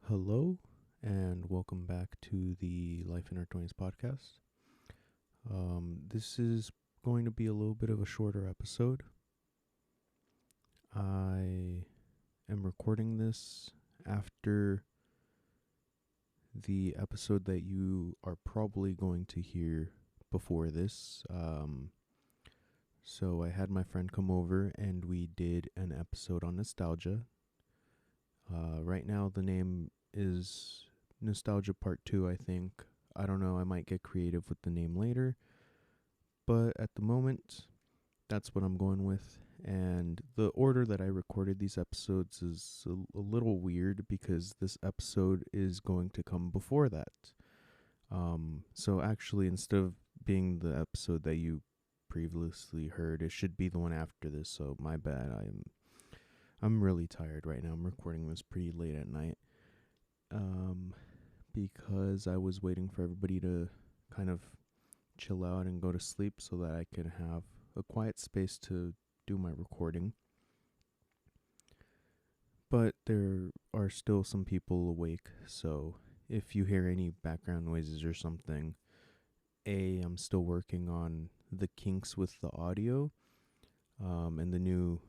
Hello, and welcome back to the Life in Our 20s podcast. This is going to be a little bit of a shorter episode. I am recording this after the episode that you are probably going to hear before this. So I had my friend come over and we did an episode on nostalgia. Right now, the name is Nostalgia Part 2, I think. I don't know, I might get creative with the name later. But at the moment, that's what I'm going with. And the order that I recorded these episodes is a little weird because this episode is going to come before that. So actually, instead of being the episode that you previously heard, it should be the one after this. So my bad. I'm really tired right now. I'm recording this pretty late at night. Because I was waiting for everybody to kind of chill out and go to sleep so that I can have a quiet space to do my recording. But there are still some people awake, so if you hear any background noises or something, I'm still working on the kinks with the audio, and the new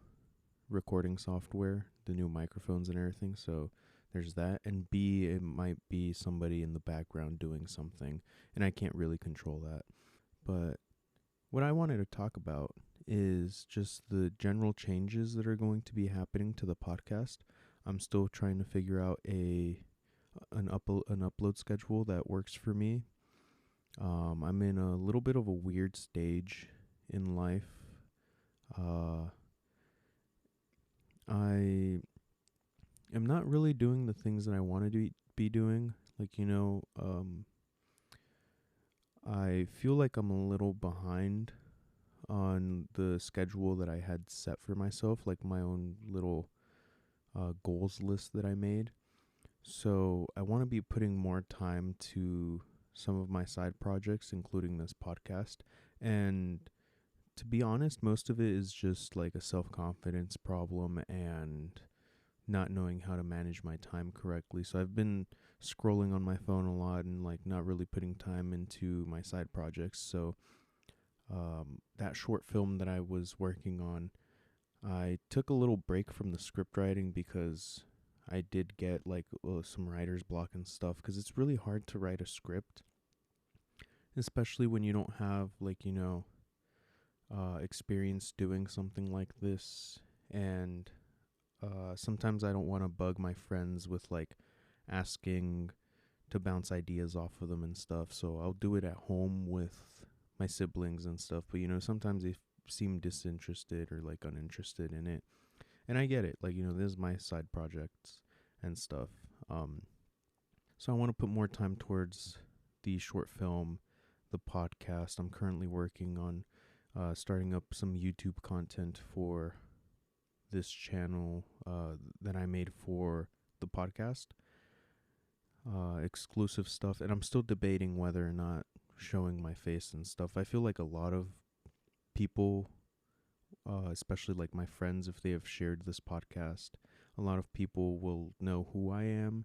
recording software, the new microphones and everything, so there's that. And B, it might be somebody in the background doing something, and I can't really control that. But what I wanted to talk about is just the general changes that are going to be happening to the podcast. I'm still trying to figure out an upload schedule that works for me. I'm in a little bit of a weird stage in life. I am not really doing the things that I want to be doing. I feel like I'm a little behind on the schedule that I had set for myself, like my own little goals list that I made. So I want to be putting more time to some of my side projects, including this podcast. And to be honest, most of it is just like a self-confidence problem and not knowing how to manage my time correctly. So I've been scrolling on my phone a lot and like not really putting time into my side projects. So that short film that I was working on, I took a little break from the script writing because I did get like some writer's block and stuff, because it's really hard to write a script, especially when you don't have experience doing something like this. And sometimes I don't want to bug my friends with like asking to bounce ideas off of them and stuff. So I'll do it at home with my siblings and stuff. But sometimes they seem disinterested or like uninterested in it. And I get it. Like, this is my side projects and stuff. So I want to put more time towards the short film, the podcast. I'm currently working on starting up some YouTube content for this channel that I made for the podcast. Exclusive stuff. And I'm still debating whether or not showing my face and stuff. I feel like a lot of people, especially like my friends, if they have shared this podcast, a lot of people will know who I am,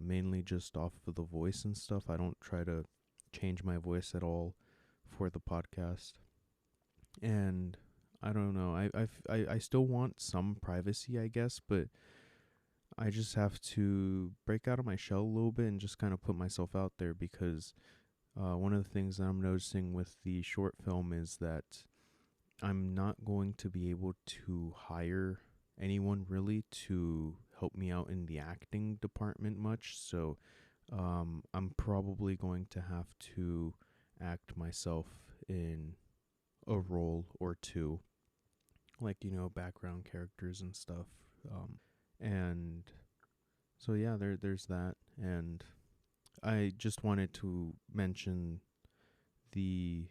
mainly just off of the voice and stuff. I don't try to change my voice at all for the podcast. And I don't know. I still want some privacy, I guess, but I just have to break out of my shell a little bit and just kind of put myself out there, because one of the things that I'm noticing with the short film is that I'm not going to be able to hire anyone really to help me out in the acting department much. So I'm probably going to have to act myself in a role or two, like, background characters and stuff. And so, yeah, there's that. And I just wanted to mention the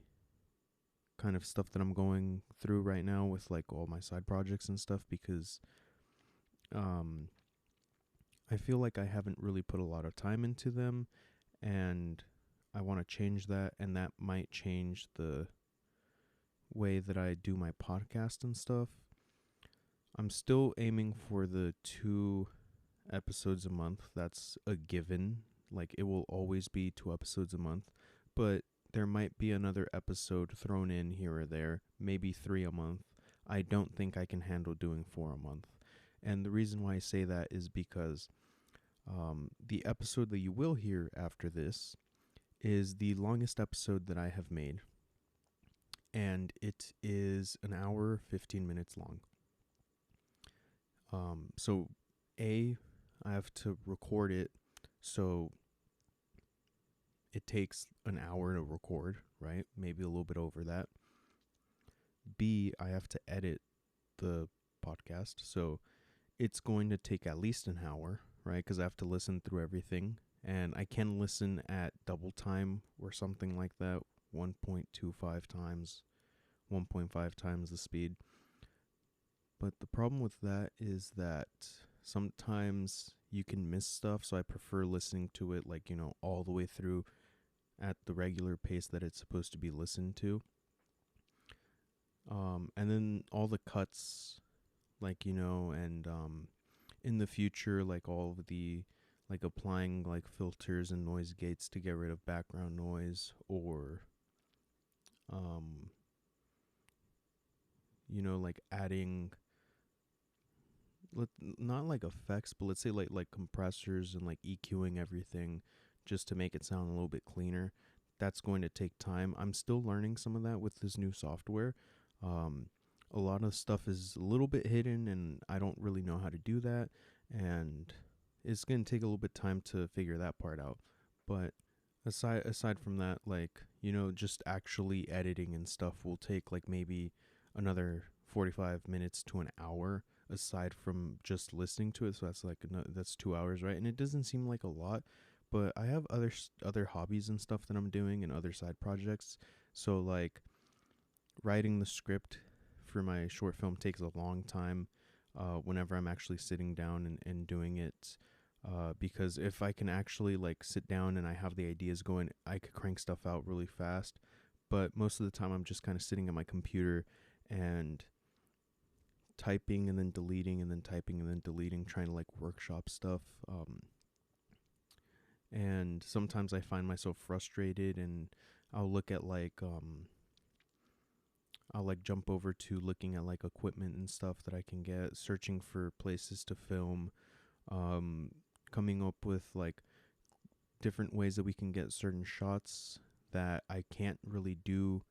kind of stuff that I'm going through right now with like all my side projects and stuff, because I feel like I haven't really put a lot of time into them, and I want to change that, and that might change the way that I do my podcast and stuff. I'm still aiming for the 2 episodes a month. That's a given. Like, it will always be 2 episodes a month, but there might be another episode thrown in here or there, maybe 3 a month. I don't think I can handle doing 4 a month. And the reason why I say that is because the episode that you will hear after this is the longest episode that I have made, and it is an hour 15 minutes long. So I have to record it, so it takes an hour to record, right? Maybe a little bit over that. B, I have to edit the podcast, so it's going to take at least an hour, right? Because I have to listen through everything, and I can listen at double time or something like that, 1.25 times, 1.5 times the speed. But the problem with that is that sometimes you can miss stuff, so I prefer listening to it like, all the way through at the regular pace that it's supposed to be listened to. And then all the cuts, like, and in the future, like all of the, like applying like filters and noise gates to get rid of background noise, or, like adding, not like effects, but let's say like compressors and like EQing everything just to make it sound a little bit cleaner. That's going to take time. I'm still learning some of that with this new software. A lot of stuff is a little bit hidden, and I don't really know how to do that. And it's going to take a little bit of time to figure that part out. But aside from that, like, just actually editing and stuff will take like maybe another 45 minutes to an hour aside from just listening to it. So that's like that's 2 hours, right? And it doesn't seem like a lot, but I have other hobbies and stuff that I'm doing and other side projects. So like writing the script for my short film takes a long time whenever I'm actually sitting down and doing it. Because if I can actually like sit down and I have the ideas going, I could crank stuff out really fast. But most of the time I'm just kind of sitting at my computer and typing and then deleting and then typing and then deleting, trying to like workshop stuff. And sometimes I find myself frustrated, and I'll look at like I'll like jump over to looking at like equipment and stuff that I can get, searching for places to film, um, coming up with like different ways that we can get certain shots that I can't really do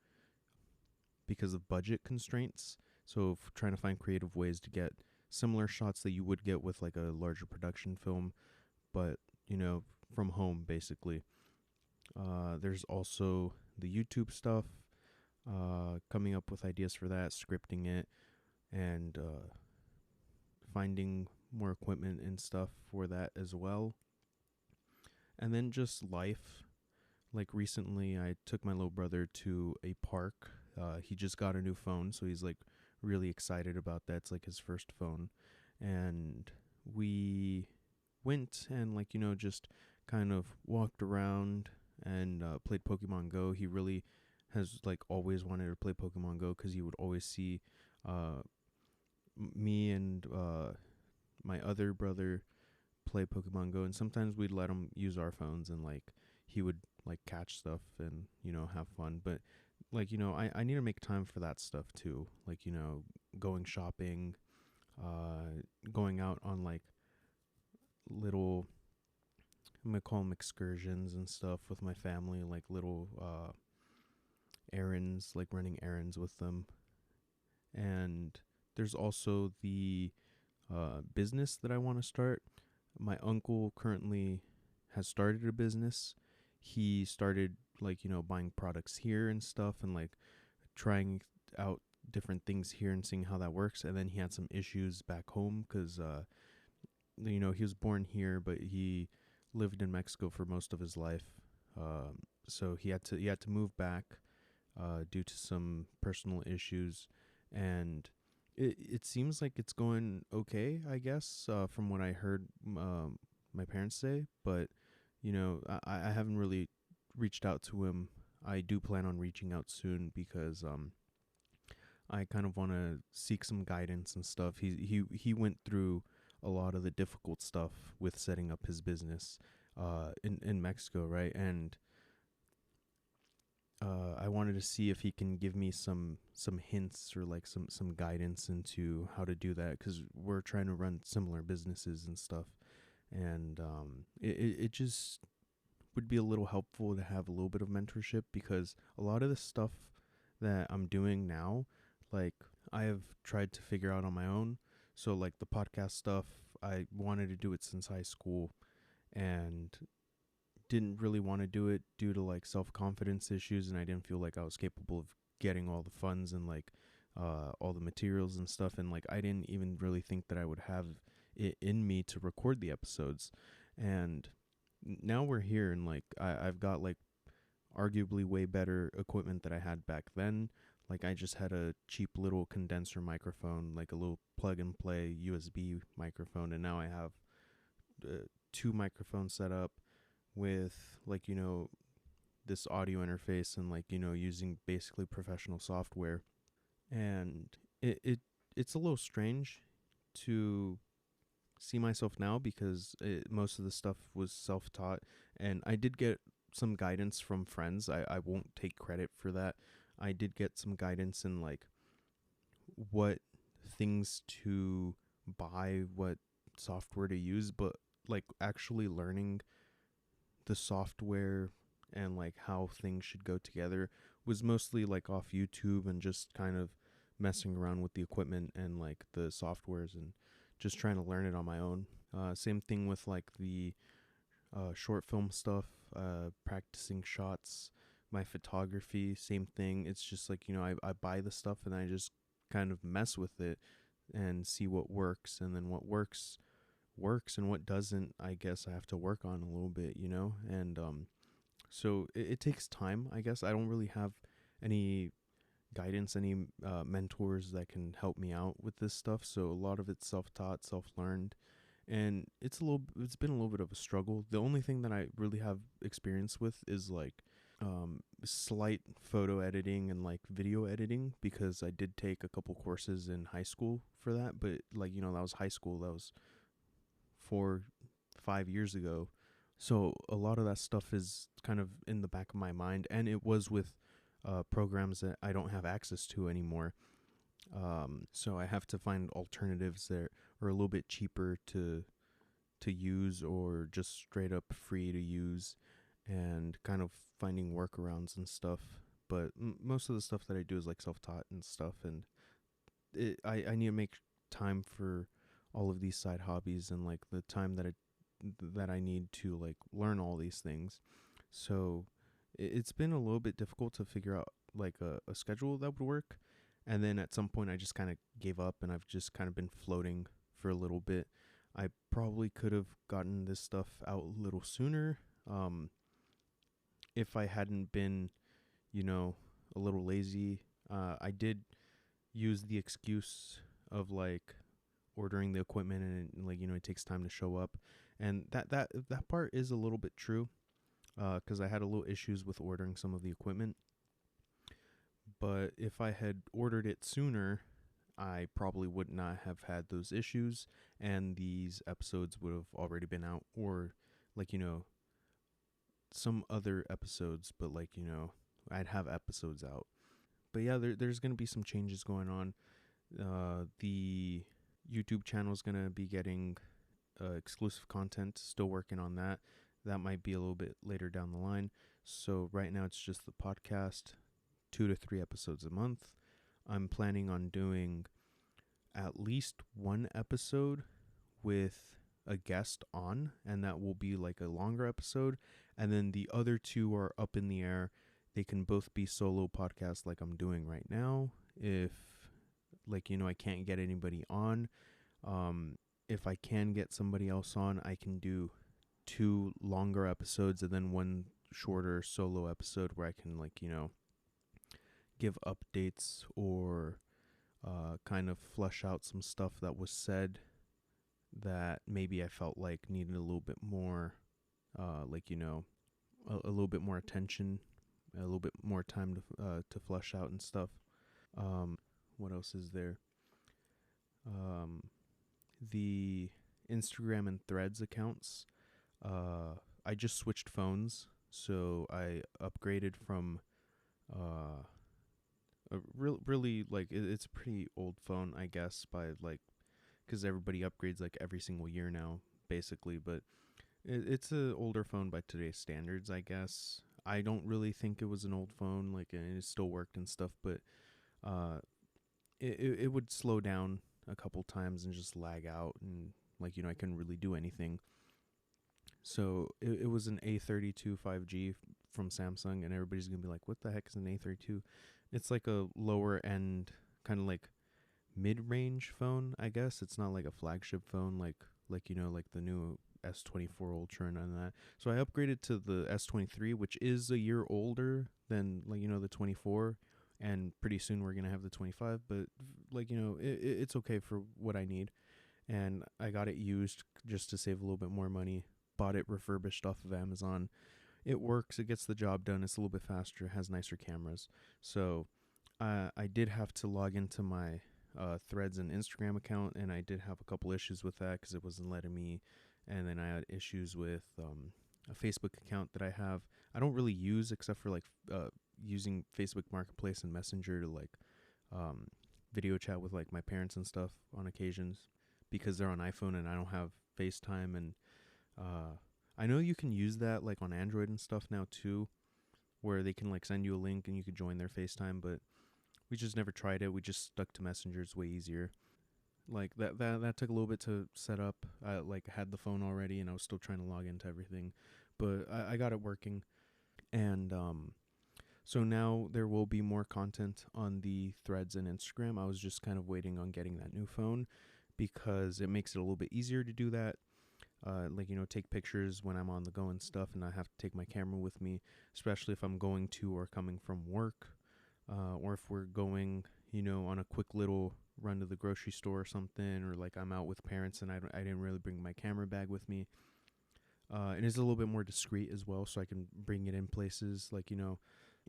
because of budget constraints. So trying to find creative ways to get similar shots that you would get with like a larger production film, but from home basically. There's also the YouTube stuff, coming up with ideas for that, scripting it, and finding more equipment and stuff for that as well. And then just life. Like recently, I took my little brother to a park. He just got a new phone, so he's like really excited about that. It's like his first phone. And we went and like, just kind of walked around and played Pokemon Go. He really has like always wanted to play Pokemon Go because he would always see me and my other brother play Pokemon Go, and sometimes we'd let him use our phones, and like he would like catch stuff and have fun. But like I need to make time for that stuff too, like going shopping, going out on like little, I'm gonna call them excursions and stuff with my family, like little errands, like running errands with them. And there's also the business that I want to start. My uncle currently has started a business. He started like buying products here and stuff, and like trying out different things here and seeing how that works. And then he had some issues back home because he was born here, but he lived in Mexico for most of his life. So he had to move back due to some personal issues, and it seems like it's going okay, I guess, from what I heard my parents say. But I haven't really reached out to him. I do plan on reaching out soon because I kind of want to seek some guidance and stuff. He went through a lot of the difficult stuff with setting up his business in Mexico, right? And I wanted to see if he can give me some hints or like some guidance into how to do that, because we're trying to run similar businesses and stuff, and it just would be a little helpful to have a little bit of mentorship, because a lot of the stuff that I'm doing now, like I have tried to figure out on my own. So like the podcast stuff, I wanted to do it since high school and didn't really want to do it due to like self-confidence issues, and I didn't feel like I was capable of getting all the funds and like all the materials and stuff, and like I didn't even really think that I would have it in me to record the episodes. And now we're here, and like I've got like arguably way better equipment that I had back then. Like I just had a cheap little condenser microphone, like a little plug and play USB microphone, and now I have two microphones set up with like, this audio interface, and like, using basically professional software. And it's a little strange to see myself now, because most of the stuff was self-taught, and I did get some guidance from friends. I won't take credit for that. I did get some guidance in like what things to buy, what software to use, but like actually learning the software and like how things should go together was mostly like off YouTube, and just kind of messing around with the equipment and like the softwares, and just trying to learn it on my own. Same thing with like the short film stuff, practicing shots, my photography, same thing. It's just like, I buy the stuff and I just kind of mess with it and see what works, and then what works, and what doesn't, I guess I have to work on a little bit, and so it takes time, I guess. I don't really have any guidance, any mentors that can help me out with this stuff, so a lot of it's self-taught, self-learned, and it's been a little bit of a struggle. The only thing that I really have experience with is like slight photo editing and like video editing, because I did take a couple courses in high school for that, but like, that was high school, that was 4-5 years ago. So a lot of that stuff is kind of in the back of my mind, and it was with programs that I don't have access to anymore. So I have to find alternatives that are a little bit cheaper to use, or just straight up free to use, and kind of finding workarounds and stuff. But most of the stuff that I do is like self-taught and stuff, and I need to make time for all of these side hobbies, and like the time that I need to like learn all these things. So it's been a little bit difficult to figure out like a schedule that would work. And then at some point I just kind of gave up, and I've just kind of been floating for a little bit. I probably could have gotten this stuff out a little sooner, if I hadn't been, a little lazy. I did use the excuse of like ordering the equipment, and like, it takes time to show up, and that part is a little bit true, because I had a little issues with ordering some of the equipment. But if I had ordered it sooner, I probably would not have had those issues, and these episodes would have already been out, or like, some other episodes, but like, I'd have episodes out. But yeah, there's going to be some changes going on. The YouTube channel is going to be getting exclusive content, still working on that. That might be a little bit later down the line. So right now it's just the podcast, 2 to 3 episodes a month. I'm planning on doing at least one episode with a guest on, and that will be like a longer episode. And then the other two are up in the air. They can both be solo podcasts like I'm doing right now. If like, I can't get anybody on, if I can get somebody else on, I can do 2 longer episodes and then 1 shorter solo episode where I can like, give updates, or kind of flesh out some stuff that was said that maybe I felt like needed a little bit more, like, a little bit more attention, a little bit more time to flesh out and stuff. What else is there? The Instagram and Threads accounts. I just switched phones, so I upgraded from uh, really like it's a pretty old phone, I guess, by like because everybody upgrades like every single year now, basically. But it's a older phone by today's standards, I guess. I don't really think it was an old phone, like, and it still worked and stuff, but uh, it would slow down a couple times and just lag out, and like I couldn't really do anything. So it was an A32 5G from Samsung, and everybody's gonna be like, "What the heck is an A32?" It's like a lower end, kind of like mid range phone, I guess. It's not like a flagship phone, like like the new S24 Ultra and that. So I upgraded to the S23, which is a year older than like the 24, and pretty soon we're gonna have the 25. But like it's okay for what I need, and I got it used just to save a little bit more money. Bought it refurbished off of Amazon. It works. It gets the job done. It's a little bit faster. Has nicer cameras. So I did have to log into my Threads and Instagram account, and I did have a couple issues with that because it wasn't letting me. And then I had issues with a Facebook account that I have. I don't really use except for like using Facebook Marketplace and Messenger to like um, video chat with like my parents and stuff on occasions because they're on iPhone and I don't have FaceTime. And I know you can use that like on Android and stuff now too, where they can like send you a link and you could join their FaceTime, but we just never tried it. We just stuck to Messenger. It's way easier. Like that took a little bit to set up. I like had the phone already and I was still trying to log into everything, but I got it working. And so now there will be more content on the Threads and Instagram. I was just kind of waiting on getting that new phone because it makes it a little bit easier to do that. Like take pictures when I'm on the go and stuff, and I have to take my camera with me, especially if I'm going to or coming from work, or if we're going on a quick little run to the grocery store or something, or like I'm out with parents and I didn't really bring my camera bag with me. And it's a little bit more discreet as well, so I can bring it in places like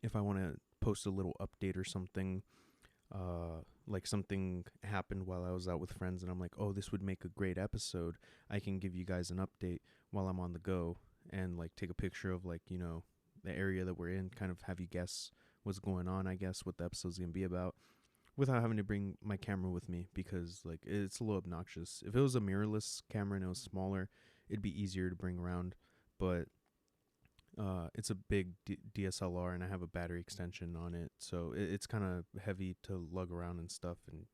if I want to post a little update or something, like something happened while I was out with friends and I'm like, oh, this would make a great episode. I can give you guys an update while I'm on the go and like take a picture of like the area that we're in, kind of have you guess what's going on, I guess, what the episode's gonna be about, without having to bring my camera with me, because like it's a little obnoxious. If it was a mirrorless camera and it was smaller, it'd be easier to bring around, but it's a big DSLR and I have a battery extension on it, so it's kind of heavy to lug around and stuff, and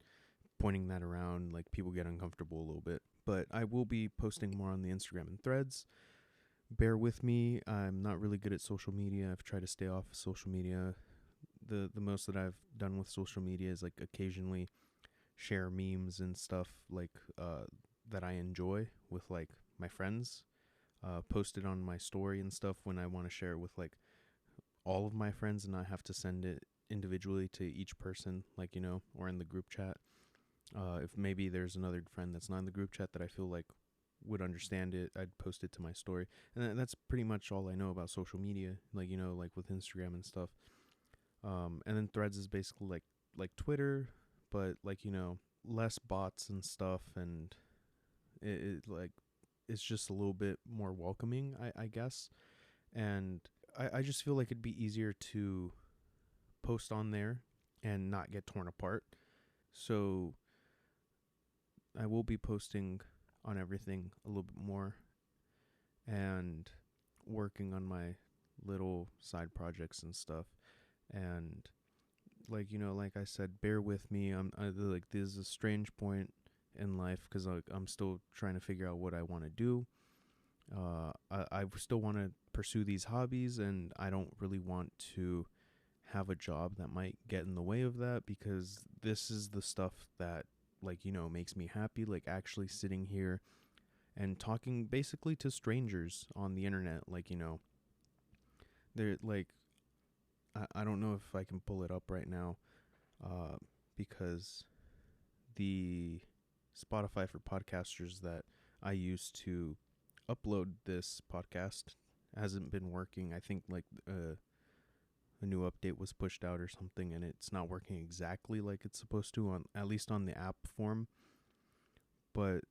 pointing that around, like, people get uncomfortable a little bit. But I will be posting more on the Instagram and Threads. Bear with me. I'm not really good at social media. I've tried to stay off of social media. The most that I've done with social media is like occasionally share memes and stuff like that I enjoy with like my friends. Post it on my story and stuff when I want to share it with like all of my friends and not have to send it individually to each person, like or in the group chat. If maybe there's another friend that's not in the group chat that I feel like would understand it, I'd post it to my story. And that's pretty much all I know about social media, like like with Instagram and stuff. And then Threads is basically like Twitter, but like less bots and stuff, and it like it's just a little bit more welcoming, I guess. And I just feel like it'd be easier to post on there and not get torn apart. So I will be posting on everything a little bit more and working on my little side projects and stuff. And like like I said, bear with me. Like, this is a strange point in life because I'm still trying to figure out what I want to do. I still want to pursue these hobbies, and I don't really want to have a job that might get in the way of that, because this is the stuff that like makes me happy, like actually sitting here and talking basically to strangers on the internet. Like they're like, I don't know if I can pull it up right now, because the Spotify for podcasters that I use to upload this podcast hasn't been working. I think like a new update was pushed out or something, and it's not working exactly like it's supposed to, on at least on the app form. But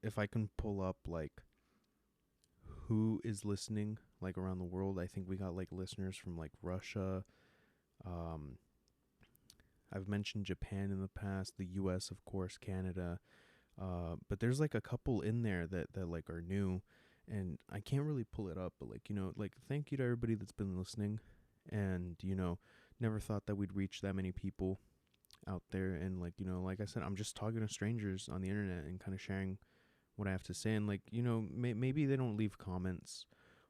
if I can pull up like who is listening like around the world, I think we got like listeners from like Russia. Um, I've mentioned Japan in the past, the U.S. of course, Canada. But there's like a couple in there that like are new, and I can't really pull it up. But like like thank you to everybody that's been listening, and never thought that we'd reach that many people out there. And like like I said, I'm just talking to strangers on the internet and kind of sharing what I have to say. And like maybe they don't leave comments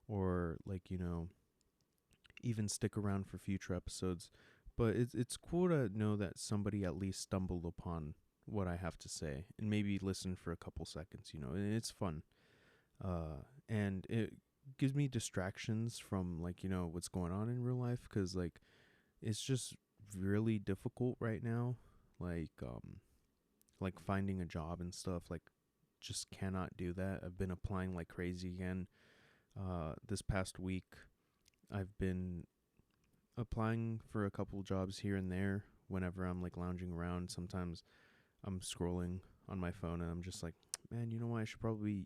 or like even stick around for future episodes, but it's cool to know that somebody at least stumbled upon what I have to say and maybe listen for a couple seconds, and it's fun. And it gives me distractions from like, what's going on in real life, cuz like it's just really difficult right now, like finding a job and stuff, like just cannot do that. I've been applying like crazy again. This past week I've been applying for a couple jobs here and there whenever I'm like lounging around. Sometimes I'm scrolling on my phone and I'm just like, man, you know what? I should probably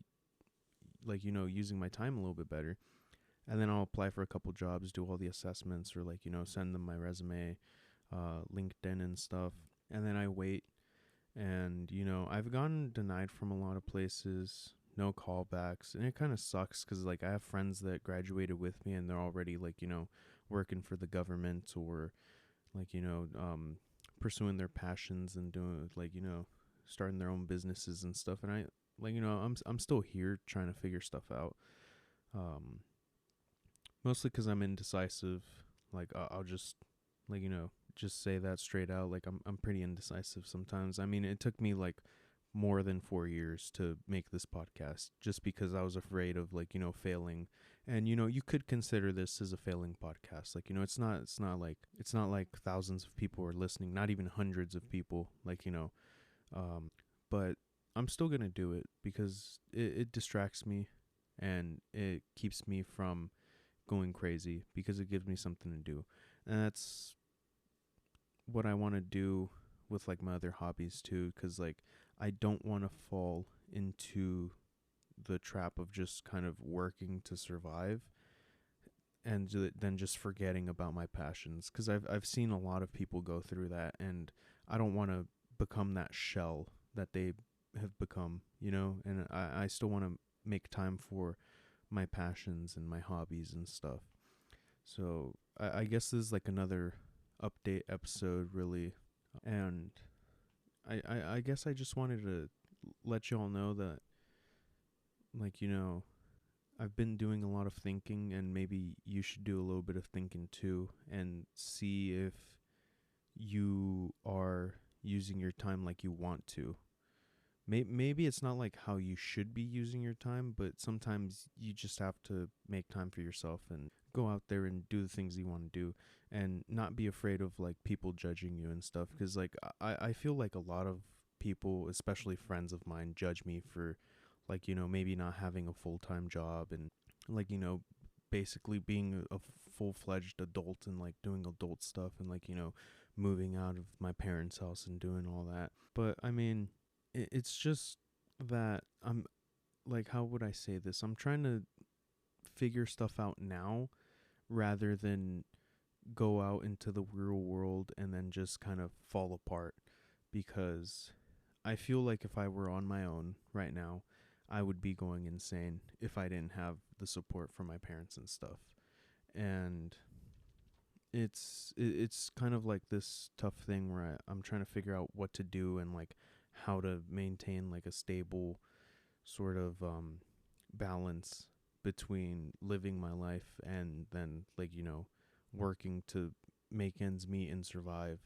like, using my time a little bit better. And then I'll apply for a couple jobs, do all the assessments, or like, send them my resume, LinkedIn and stuff. And then I wait. And, I've gotten denied from a lot of places, no callbacks. And it kind of sucks because, like, I have friends that graduated with me and they're already, like, working for the government or, like, pursuing their passions and doing, like, starting their own businesses and stuff. And I, like, I'm still here trying to figure stuff out. Mostly because I'm indecisive. Like, I'll just, like, just say that straight out. Like, I'm pretty indecisive sometimes. I mean, it took me like more than 4 years to make this podcast just because I was afraid of like, failing. And, you could consider this as a failing podcast. Like, it's not like thousands of people are listening, not even hundreds of people, like, but I'm still going to do it because it distracts me and it keeps me from going crazy because it gives me something to do. And that's what I want to do with like my other hobbies too, cuz like I don't want to fall into the trap of just kind of working to survive and then just forgetting about my passions, cuz I've seen a lot of people go through that, and I don't want to become that shell that they have become, and I still want to make time for my passions and my hobbies and stuff. So I guess this is like another update episode, really. And I guess I just wanted to let you all know that, like, I've been doing a lot of thinking, and maybe you should do a little bit of thinking too and see if you are using your time like you want to. Maybe it's not like how you should be using your time, but sometimes you just have to make time for yourself and go out there and do the things you want to do and not be afraid of like people judging you and stuff. Because like I feel like a lot of people, especially friends of mine, judge me for like, maybe not having a full-time job and like, basically being a full-fledged adult and like doing adult stuff and like, moving out of my parents' house and doing all that. But I mean, it's just that I'm like, how would I say this? I'm trying to figure stuff out now rather than go out into the real world and then just kind of fall apart, because I feel like if I were on my own right now, I would be going insane if I didn't have the support from my parents and stuff. And it's kind of like this tough thing where I'm trying to figure out what to do and like how to maintain like a stable sort of balance between living my life and then like working to make ends meet and survive.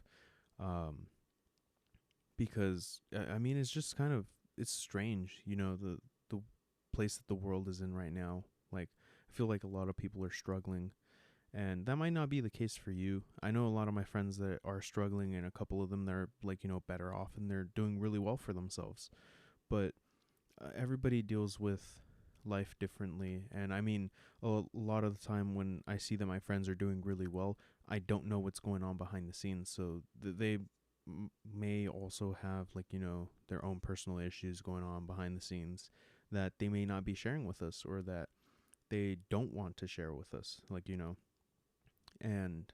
um because I mean it's just kind of, it's strange, the place that the world is in right now. Like I feel like a lot of people are struggling, and that might not be the case for you. I know a lot of my friends that are struggling, and a couple of them that are like better off and they're doing really well for themselves. But everybody deals with life differently. And I mean, a lot of the time when I see that my friends are doing really well, I don't know what's going on behind the scenes. So they may also have, like, their own personal issues going on behind the scenes that they may not be sharing with us, or that they don't want to share with us, like, and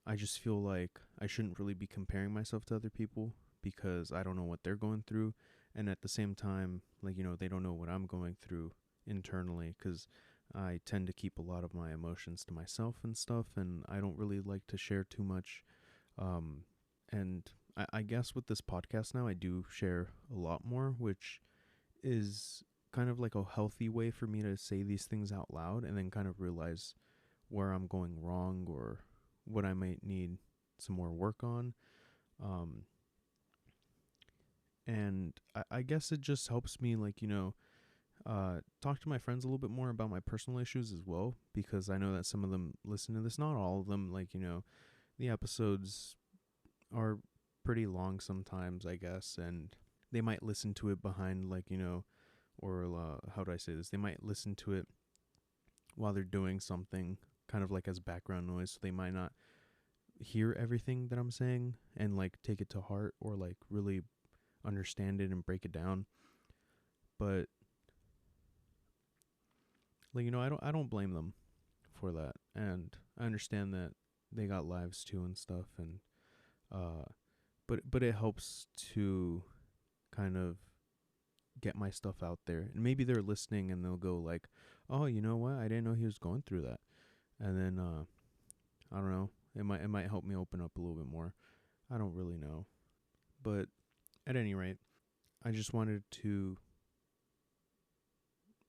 I just feel like I shouldn't really be comparing myself to other people because I don't know what they're going through. And at the same time, like, they don't know what I'm going through internally, because I tend to keep a lot of my emotions to myself and stuff. And I don't really like to share too much. Um, and I guess with this podcast now, I do share a lot more, which is kind of like a healthy way for me to say these things out loud and then kind of realize where I'm going wrong or what I might need some more work on. Um, and I guess it just helps me, like, talk to my friends a little bit more about my personal issues as well, because I know that some of them listen to this, not all of them. Like, the episodes are pretty long sometimes, I guess, and they might listen to it behind, like, or how do I say this? They might listen to it while they're doing something, kind of like as background noise. So they might not hear everything that I'm saying and like take it to heart or like really understand it and break it down. But like, I don't blame them for that. And I understand that they got lives too and stuff, and uh but it helps to kind of get my stuff out there. And maybe they're listening and they'll go like, "Oh, you know what? I didn't know he was going through that." And then I don't know. It might help me open up a little bit more. I don't really know. But at any rate, I just wanted to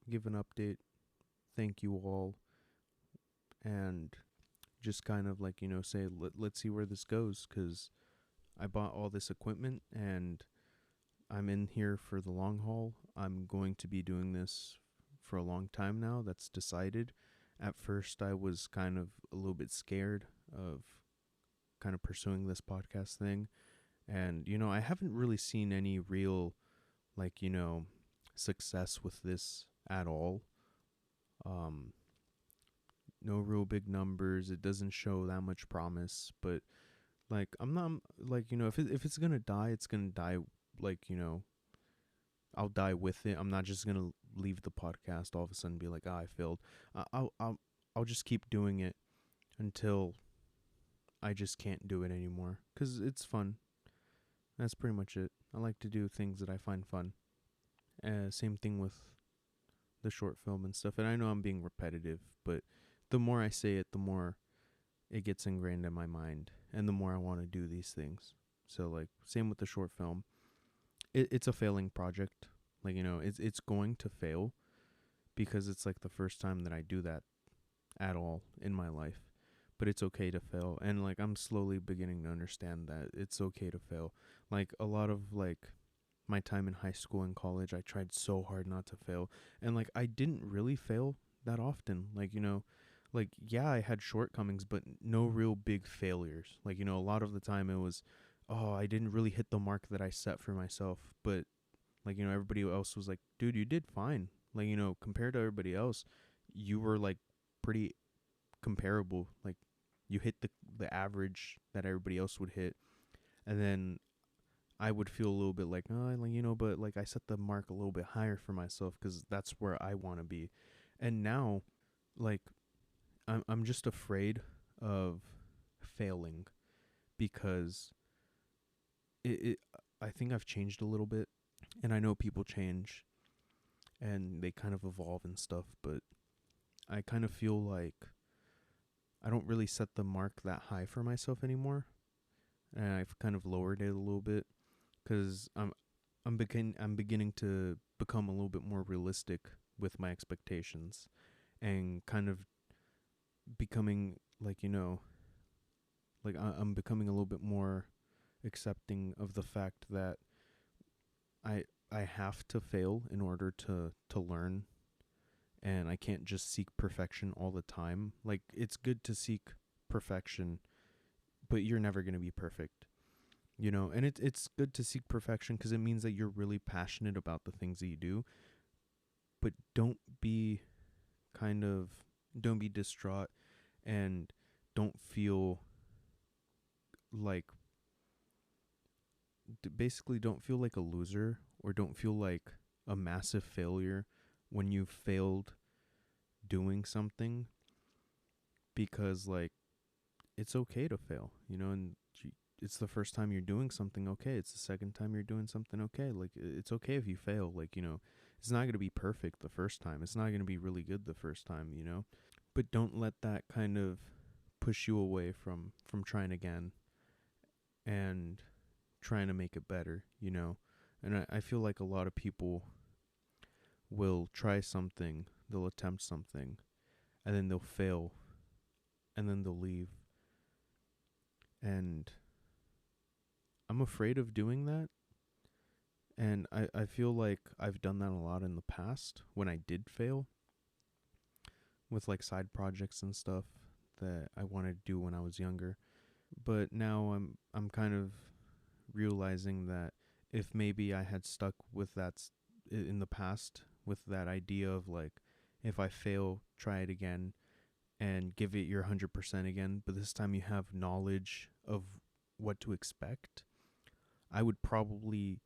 give an update. Thank you all, and just kind of like, say let's see where this goes, cuz I bought all this equipment and I'm in here for the long haul. I'm going to be doing this for a long time now. That's decided. At first, I was kind of a little bit scared of kind of pursuing this podcast thing. And, I haven't really seen any real, like, success with this at all. Um, no real big numbers. It doesn't show that much promise. But, like, I'm not, like, if it's going to die, it's going to die, like, I'll die with it. I'm not just gonna leave the podcast all of a sudden and be like, I failed. I'll just keep doing it until I just can't do it anymore, 'cause it's fun. That's pretty much it. I like to do things that I find fun. Same thing with the short film and stuff. And I know I'm being repetitive, but the more I say it, the more it gets ingrained in my mind, and the more I want to do these things. So like, same with the short film. It's a failing project. Like, it's going to fail because it's like the first time that I do that at all in my life. But it's okay to fail. And like, I'm slowly beginning to understand that it's okay to fail. Like, a lot of like my time in high school and college, I tried so hard not to fail. And like, I didn't really fail that often. Like, like, yeah, I had shortcomings, but no real big failures. Like, a lot of the time it was, oh, I didn't really hit the mark that I set for myself. But like, everybody else was like, dude, you did fine. Like, compared to everybody else, you were like pretty comparable. Like, you hit the average that everybody else would hit. And then I would feel a little bit like, oh, like, but like, I set the mark a little bit higher for myself because that's where I want to be. And now, like, I'm just afraid of failing because it I think I've changed a little bit, and I know people change and they kind of evolve and stuff, but I kind of feel like I don't really set the mark that high for myself anymore, and I've kind of lowered it a little bit because I'm beginning to become a little bit more realistic with my expectations, and kind of becoming like, like I'm becoming a little bit more accepting of the fact that I I have to fail in order to learn, and I can't just seek perfection all the time. Like, it's good to seek perfection, but you're never going to be perfect. And it's good to seek perfection because it means that you're really passionate about the things that you do, but be kind of don't be distraught, and don't feel like basically don't feel like a loser, or don't feel like a massive failure when you failed doing something, because like it's okay to fail, and it's the first time you're doing something, okay, it's the second time you're doing something, okay, like it's okay if you fail, like, it's not going to be perfect the first time, it's not going to be really good the first time, but don't let that kind of push you away from trying again and trying to make it better, and I feel like a lot of people will try something, they'll attempt something, and then they'll fail, and then they'll leave. And I'm afraid of doing that. And I feel like I've done that a lot in the past when I did fail with like side projects and stuff that I wanted to do when I was younger. But now I'm kind of realizing that if maybe I had stuck with that in the past, with that idea of like, if I fail, try it again and give it your 100% again, but this time you have knowledge of what to expect, I would probably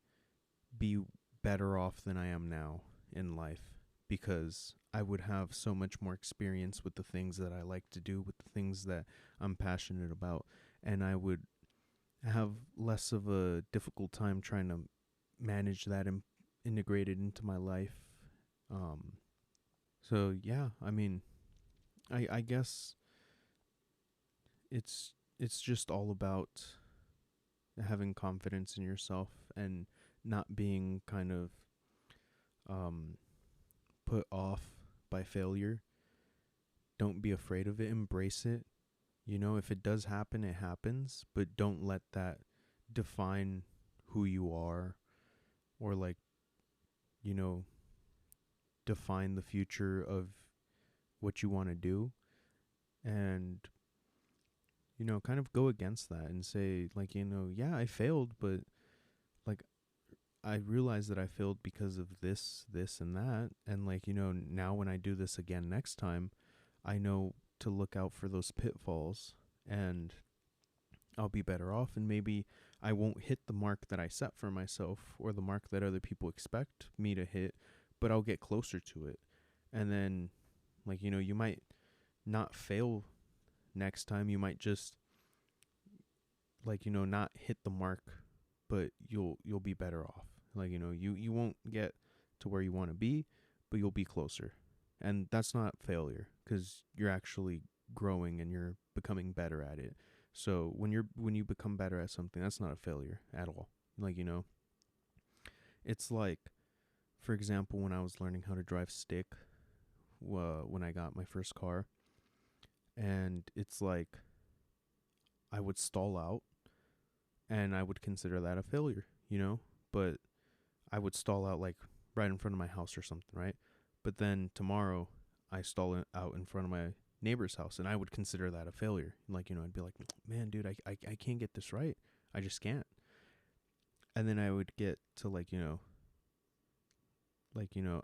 be better off than I am now in life, because I would have so much more experience with the things that I like to do, with the things that I'm passionate about, and I would have less of a difficult time trying to manage that and integrate it into my life. Um, so yeah, I mean, I guess it's just all about having confidence in yourself and not being kind of um, put off by failure. Don't be afraid of it. Embrace it. If it does happen, it happens, but don't let that define who you are, or like, you know, define the future of what you want to do. And, kind of go against that and say, like, yeah, I failed, but like, I realized that I failed because of this, and that. And like, now when I do this again next time, I know to look out for those pitfalls, and I'll be better off. And maybe I won't hit the mark that I set for myself, or the mark that other people expect me to hit, but I'll get closer to it. And then, like, you might not fail next time. You might just, like, not hit the mark, but you'll be better off. Like, you won't get to where you want to be, but you'll be closer. And that's not failure, because you're actually growing and you're becoming better at it. So when you become better at something, that's not a failure at all. Like, it's like, for example, when I was learning how to drive stick, when I got my first car, and it's like I would stall out, and I would consider that a failure, but I would stall out like right in front of my house or something, right? But then tomorrow I stall out in front of my neighbor's house, and I would consider that a failure. Like, I'd be like, man, dude, I can't get this right. I just can't. And then I would get to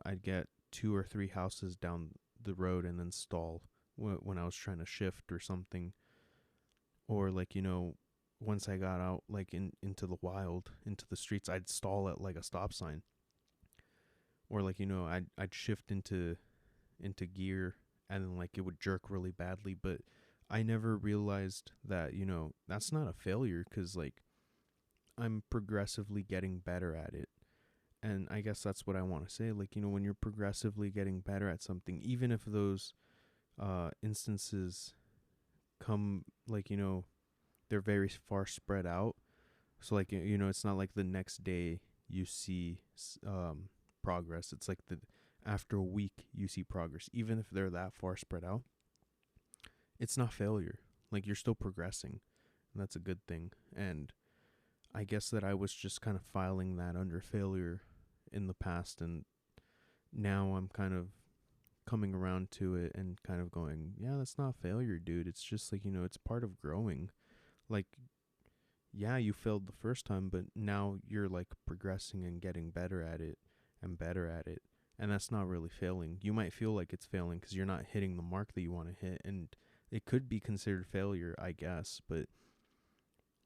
I'd get 2 or 3 houses down the road and then stall when I was trying to shift or something. Or like, once I got out like into the wild, into the streets, I'd stall at like a stop sign. Or like, I'd shift into gear, and then like it would jerk really badly, but I never realized that, that's not a failure, cuz like I'm progressively getting better at it. And I guess that's what I want to say, like, when you're progressively getting better at something, even if those instances come, like, they're very far spread out. So like, it's not like the next day you see progress. It's like after a week you see progress. Even if they're that far spread out, it's not failure. Like, you're still progressing, and that's a good thing. And I guess that I was just kind of filing that under failure in the past, and now I'm kind of coming around to it and kind of going, yeah, that's not failure, dude. It's just like, it's part of growing. Like, yeah, you failed the first time, but now you're like progressing and getting better at it and better at it. And that's not really failing. You might feel like it's failing because you're not hitting the mark that you want to hit. And it could be considered failure, I guess. But,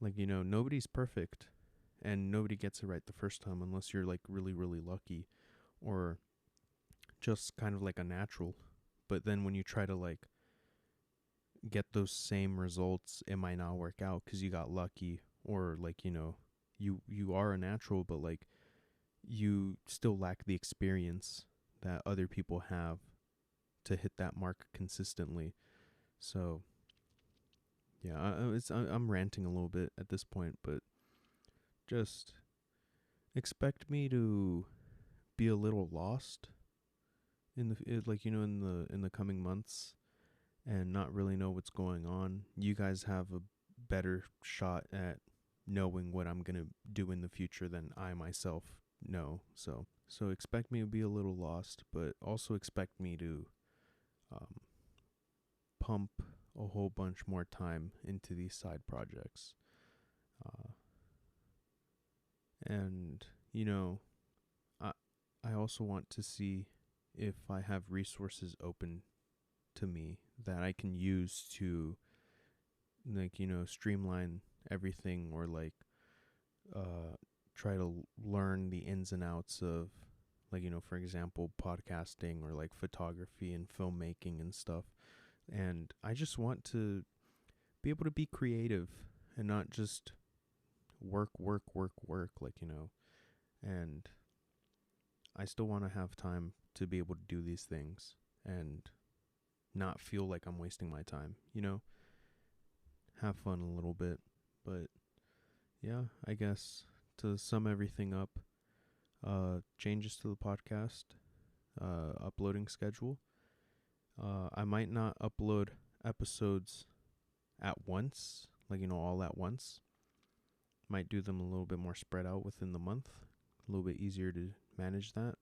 like, nobody's perfect. and nobody gets it right the first time unless you're like really, really lucky or just kind of like a natural. But then when you try to like get those same results, it might not work out because you got lucky, or like, you are a natural, but like you still lack the experience that other people have to hit that mark consistently. So yeah, I'm ranting a little bit at this point, but just expect me to be a little lost in in the coming months and not really know what's going on. You guys have a better shot at knowing what I'm going to do in the future than I myself know. So expect me to be a little lost, but also expect me to um, pump a whole bunch more time into these side projects. Uh, and I I also want to see if I have resources open to me that I can use to like streamline everything, or like try to learn the ins and outs of like for example podcasting or like photography and filmmaking and stuff. And I just want to be able to be creative and not just work like and I still want to have time to be able to do these things and not feel like I'm wasting my time, have fun a little bit. But yeah, I guess to sum everything up, changes to the podcast, uploading schedule. I might not upload episodes at once, like, all at once. Might do them a little bit more spread out within the month, a little bit easier to manage that.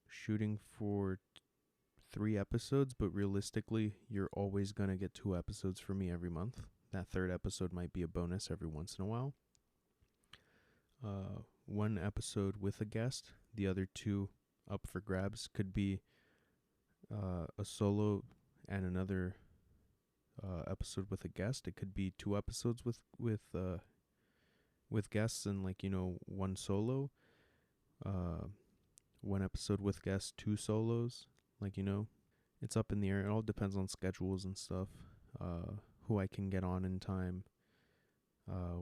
Shooting for 3 episodes, but realistically, you're always going to get 2 episodes from me every month. That third episode might be a bonus every once in a while. 1 episode with a guest, the other 2 up for grabs. Could be a solo and another episode with a guest. It could be 2 episodes with guests and 1 solo. 1 episode with guests, 2 solos. It's up in the air. It all depends on schedules and stuff. Who I can get on in time.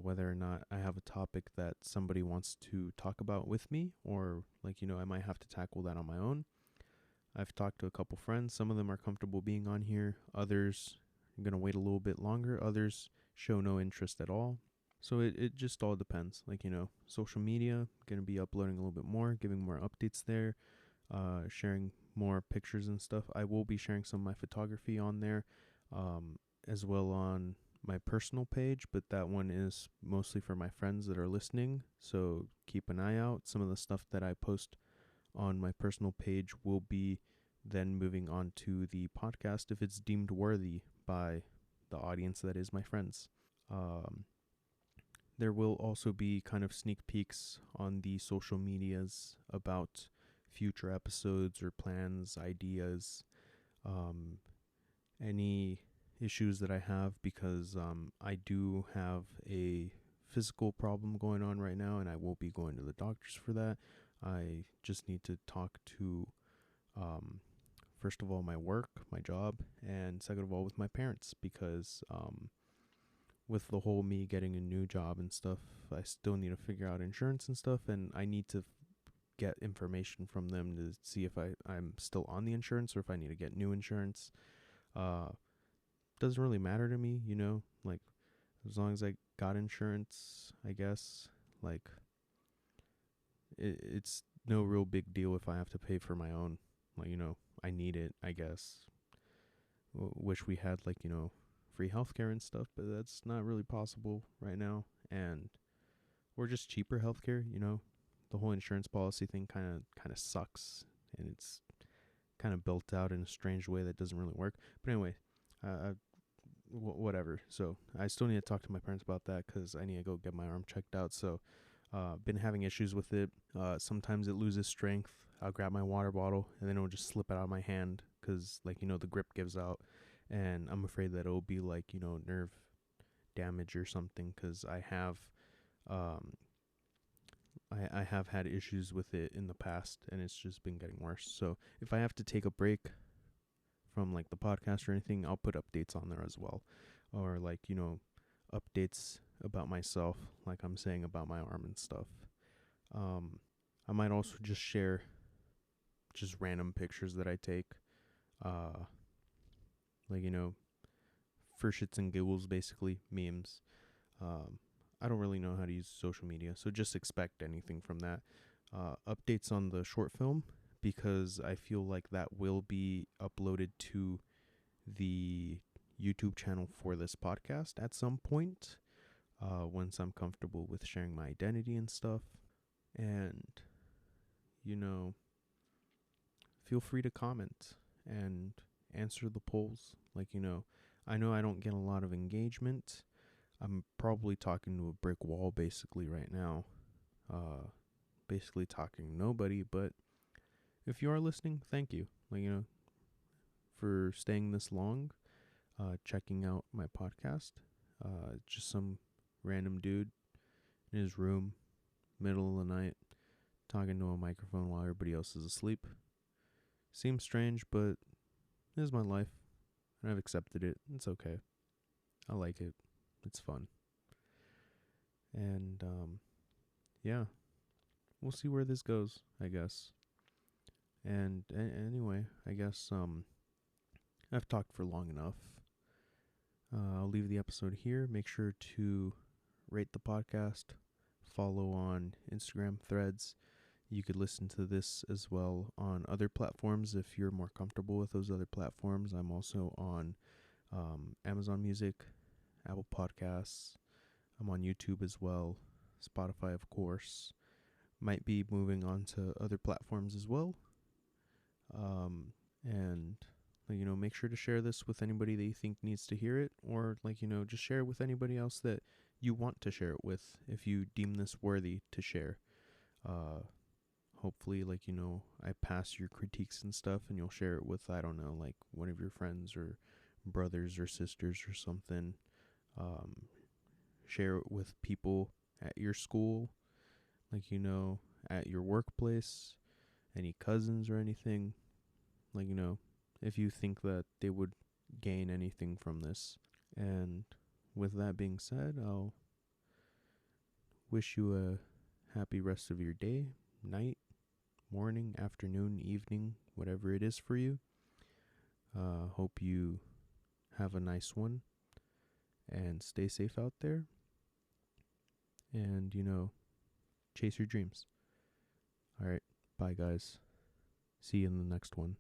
Whether or not I have a topic that somebody wants to talk about with me, or I might have to tackle that on my own. I've talked to a couple friends. Some of them are comfortable being on here. Others are going to wait a little bit longer. Others show no interest at all. So it just all depends. Social media, going to be uploading a little bit more, giving more updates there, sharing more pictures and stuff. I will be sharing some of my photography on there, as well on my personal page, but that one is mostly for my friends that are listening. So keep an eye out. Some of the stuff that I post on my personal page will be then moving on to the podcast if it's deemed worthy by the audience that is my friends. There will also be kind of sneak peeks on the social medias about future episodes or plans, ideas, any issues that I have, because I do have a physical problem going on right now, and I will be going to the doctors for that. I just need to talk to, first of all, my work, my job, and second of all, with my parents, because with the whole me getting a new job and stuff, I still need to figure out insurance and stuff, and I need to get information from them to see if I'm still on the insurance or if I need to get new insurance. Doesn't really matter to me, as long as I got insurance, I guess. It's no real big deal if I have to pay for my own. I need it, I guess. Wish we had free healthcare and stuff, but that's not really possible right now. And or just cheaper healthcare. The whole insurance policy thing kind of sucks, and it's kind of built out in a strange way that doesn't really work. But anyway, whatever. So I still need to talk to my parents about that because I need to go get my arm checked out. So been having issues with it. Sometimes it loses strength. I'll grab my water bottle and then it'll just slip out of my hand because the grip gives out, and I'm afraid that it'll be nerve damage or something, because um, I have had issues with it in the past, and it's just been getting worse. So if I have to take a break from like the podcast or anything, I'll put updates on there as well, or like, you know, updates about myself, like I'm saying about my arm and stuff. Um, I might also just share just random pictures that I take, uh, like, you know, for shits and giggles, basically memes. Um, I don't really know how to use social media, so just expect anything from that. Updates on the short film, because I feel like that will be uploaded to the YouTube channel for this podcast at some point, once I'm comfortable with sharing my identity and stuff. And, you know, feel free to comment and answer the polls. Like, you know I don't get a lot of engagement. I'm probably talking to a brick wall basically right now. Basically talking to nobody, but if you are listening, thank you. Like, you know, for staying this long, checking out my podcast. Just some random dude in his room, middle of the night, talking to a microphone while everybody else is asleep. Seems strange, but this is my life, and I've accepted it. It's okay. I like it. It's fun. And, yeah, we'll see where this goes, I guess. And anyway, I guess, I've talked for long enough. I'll leave the episode here. Make sure to rate the podcast, follow on Instagram, Threads. You could listen to this as well on other platforms if you're more comfortable with those other platforms. I'm also on Amazon Music, Apple Podcasts. I'm on YouTube as well, Spotify, of course. Might be moving on to other platforms as well. And, you know, make sure to share this with anybody that you think needs to hear it, or, like, you know, just share it with anybody else that you want to share it with if you deem this worthy to share. Hopefully, like, you know, I pass your critiques and stuff and you'll share it with, I don't know, like one of your friends or brothers or sisters or something. Um, Share it with people at your school, like, you know, at your workplace, any cousins or anything. Like, you know, if you think that they would gain anything from this. And with that being said, I'll wish you a happy rest of your day, night, morning, afternoon, evening, whatever it is for you. Hope you have a nice one and stay safe out there. And, you know, chase your dreams. All right. Bye, guys. See you in the next one.